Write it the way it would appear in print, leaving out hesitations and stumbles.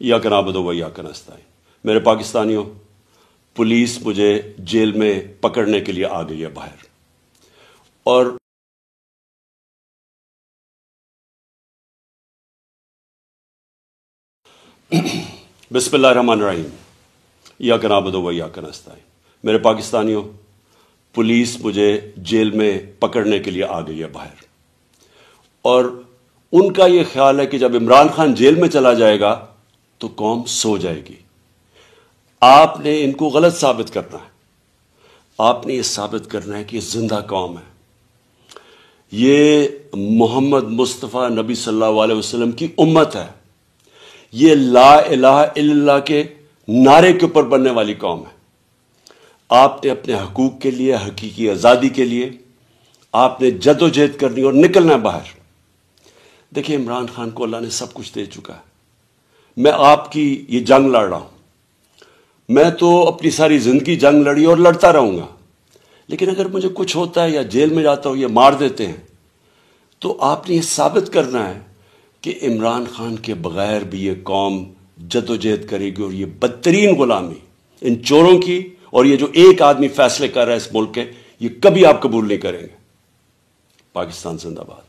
इय्याका नअबुदु व इय्याका नस्तईन। मेरे पाकिस्तानियों, पुलिस मुझे जेल में पकड़ने के लिए आ गई है बाहर, और बिस्मिल्लाहिर्रहमानिर्रहीम, इय्याका नअबुदु व इय्याका नस्तईन। मेरे पाकिस्तानियों, पुलिस मुझे जेल में पकड़ने के लिए आ गई है बाहर, और उनका ये ख्याल है कि जब इमरान खान जेल में चला जाएगा तो कौम सो जाएगी। आपने इनको गलत साबित करना है। आपने ये साबित करना है कि ये जिंदा कौम है, ये मोहम्मद मुस्तफ़ा नबी सल्लल्लाहु अलैहि वसल्लम की उम्मत है, ये ला इलाहा इल्लल्लाह के नारे के ऊपर बनने वाली कौम है। आपने अपने हकूक के लिए, हकीकी आज़ादी के लिए आपने जदोजहद करनी और निकलना है बाहर। देखिए, इमरान खान को अल्लाह ने सब कुछ दे चुका है। मैं आपकी ये जंग लड़ रहा हूं, मैं तो अपनी सारी जिंदगी जंग लड़ी और लड़ता रहूंगा, लेकिन अगर मुझे कुछ होता है या जेल में जाता हूं या मार देते हैं, तो आपने ये साबित करना है कि इमरान खान के बगैर भी ये कौम जदोजहद करेगी, और ये बदतरीन गुलामी इन चोरों की, और ये जो एक आदमी फैसले कर रहा है इस मुल्क के, ये कभी आप कबूल नहीं करेंगे। पाकिस्तान जिंदाबाद।